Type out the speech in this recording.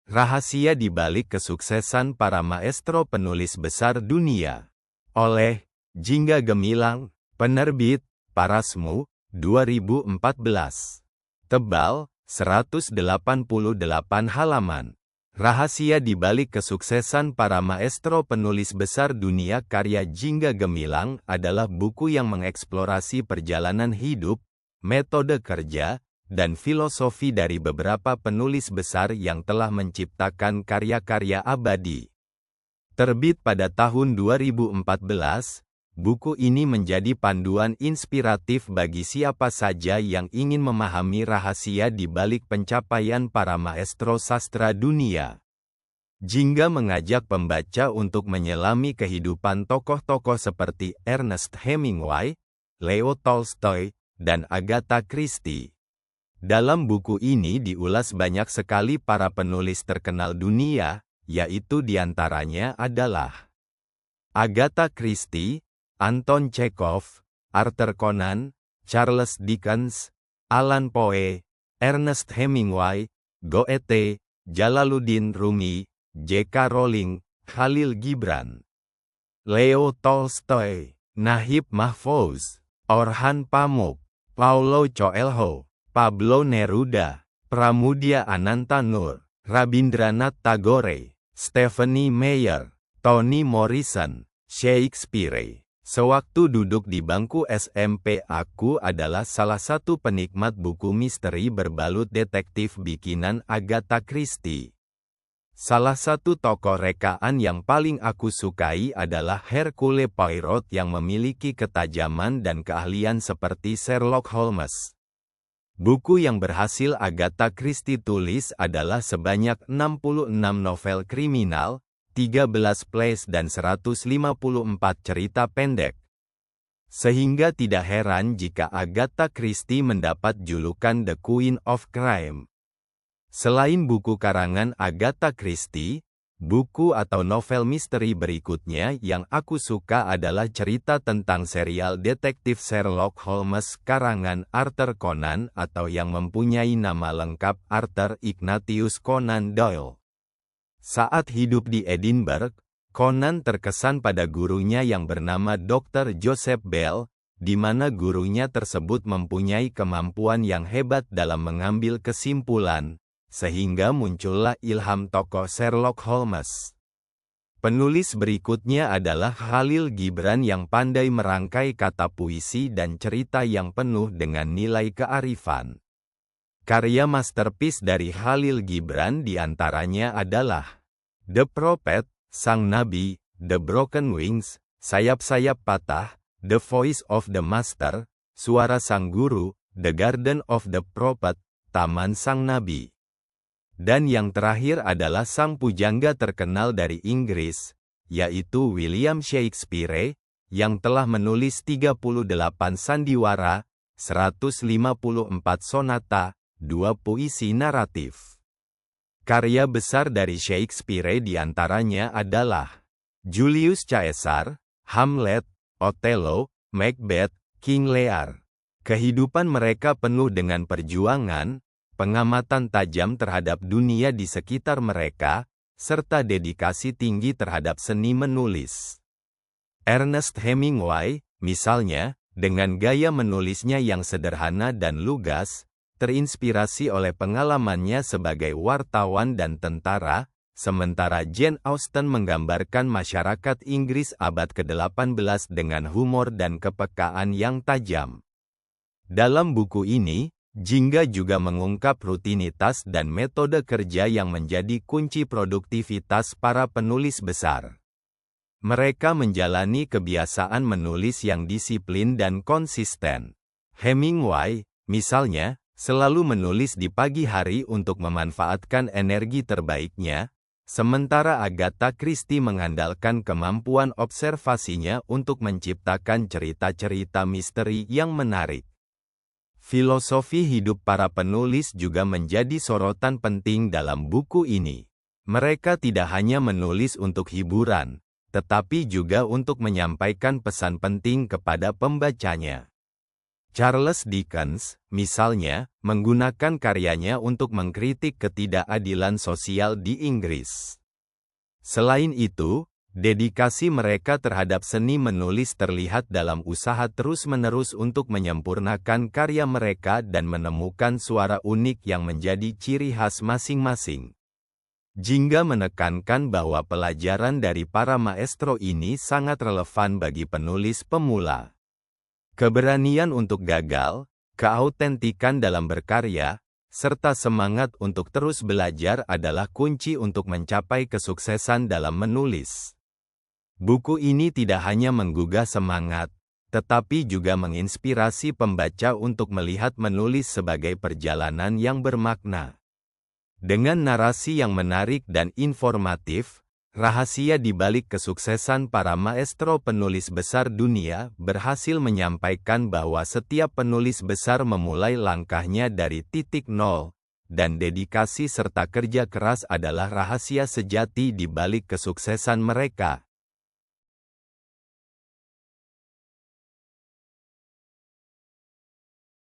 Rahasia di balik kesuksesan para maestro penulis besar dunia. Oleh Jingga Gemilang, Penerbit Parasmu, 2014. Tebal, 188 halaman. Rahasia di balik kesuksesan para maestro penulis besar dunia karya Jingga Gemilang adalah buku yang mengeksplorasi perjalanan hidup, metode kerja, dan filosofi dari beberapa penulis besar yang telah menciptakan karya-karya abadi. Terbit pada tahun 2014, buku ini menjadi panduan inspiratif bagi siapa saja yang ingin memahami rahasia di balik pencapaian para maestro sastra dunia. Jingga mengajak pembaca untuk menyelami kehidupan tokoh-tokoh seperti Ernest Hemingway, Leo Tolstoy, dan Agatha Christie. Dalam buku ini diulas banyak sekali para penulis terkenal dunia, yaitu diantaranya adalah Agatha Christie, Anton Chekhov, Arthur Conan, Charles Dickens, Allan Poe, Ernest Hemingway, Goethe, Jalaluddin Rumi, J.K. Rowling, Khalil Gibran, Leo Tolstoy, Nahib Mahfouz, Orhan Pamuk, Paulo Coelho, Pablo Neruda, Pramudia Anantanur, Rabindranath Tagore, Stephenie Meyer, Toni Morrison, Shakespeare. Sewaktu duduk di bangku SMP, aku adalah salah satu penikmat buku misteri berbalut detektif bikinan Agatha Christie. Salah satu tokoh rekaan yang paling aku sukai adalah Hercule Poirot yang memiliki ketajaman dan keahlian seperti Sherlock Holmes. Buku yang berhasil Agatha Christie tulis adalah sebanyak 66 novel kriminal, 13 plays dan 154 cerita pendek. Sehingga tidak heran jika Agatha Christie mendapat julukan The Queen of Crime. Selain buku karangan Agatha Christie, buku atau novel misteri berikutnya yang aku suka adalah cerita tentang serial detektif Sherlock Holmes karangan Arthur Conan atau yang mempunyai nama lengkap Arthur Ignatius Conan Doyle. Saat hidup di Edinburgh, Conan terkesan pada gurunya yang bernama Dr. Joseph Bell, di mana gurunya tersebut mempunyai kemampuan yang hebat dalam mengambil kesimpulan, sehingga muncullah ilham tokoh Sherlock Holmes. Penulis berikutnya adalah Khalil Gibran yang pandai merangkai kata puisi dan cerita yang penuh dengan nilai kearifan. Karya masterpiece dari Khalil Gibran diantaranya adalah The Prophet, Sang Nabi, The Broken Wings, Sayap-sayap patah, The Voice of the Master, Suara Sang Guru, The Garden of the Prophet, Taman Sang Nabi. Dan yang terakhir adalah sang pujangga terkenal dari Inggris, yaitu William Shakespeare, yang telah menulis 38 sandiwara, 154 sonata, 2 puisi naratif. Karya besar dari Shakespeare diantaranya adalah Julius Caesar, Hamlet, Othello, Macbeth, King Lear. Kehidupan mereka penuh dengan perjuangan, pengamatan tajam terhadap dunia di sekitar mereka, serta dedikasi tinggi terhadap seni menulis. Ernest Hemingway, misalnya, dengan gaya menulisnya yang sederhana dan lugas, terinspirasi oleh pengalamannya sebagai wartawan dan tentara, sementara Jane Austen menggambarkan masyarakat Inggris abad ke-18 dengan humor dan kepekaan yang tajam. Dalam buku ini, Jingga juga mengungkap rutinitas dan metode kerja yang menjadi kunci produktivitas para penulis besar. Mereka menjalani kebiasaan menulis yang disiplin dan konsisten. Hemingway, misalnya, selalu menulis di pagi hari untuk memanfaatkan energi terbaiknya, sementara Agatha Christie mengandalkan kemampuan observasinya untuk menciptakan cerita-cerita misteri yang menarik. Filosofi hidup para penulis juga menjadi sorotan penting dalam buku ini. Mereka tidak hanya menulis untuk hiburan, tetapi juga untuk menyampaikan pesan penting kepada pembacanya. Charles Dickens, misalnya, menggunakan karyanya untuk mengkritik ketidakadilan sosial di Inggris. Selain itu, dedikasi mereka terhadap seni menulis terlihat dalam usaha terus-menerus untuk menyempurnakan karya mereka dan menemukan suara unik yang menjadi ciri khas masing-masing. Jingga menekankan bahwa pelajaran dari para maestro ini sangat relevan bagi penulis pemula. Keberanian untuk gagal, keautentikan dalam berkarya, serta semangat untuk terus belajar adalah kunci untuk mencapai kesuksesan dalam menulis. Buku ini tidak hanya menggugah semangat, tetapi juga menginspirasi pembaca untuk melihat menulis sebagai perjalanan yang bermakna. Dengan narasi yang menarik dan informatif, rahasia di balik kesuksesan para maestro penulis besar dunia berhasil menyampaikan bahwa setiap penulis besar memulai langkahnya dari titik nol, dan dedikasi serta kerja keras adalah rahasia sejati di balik kesuksesan mereka.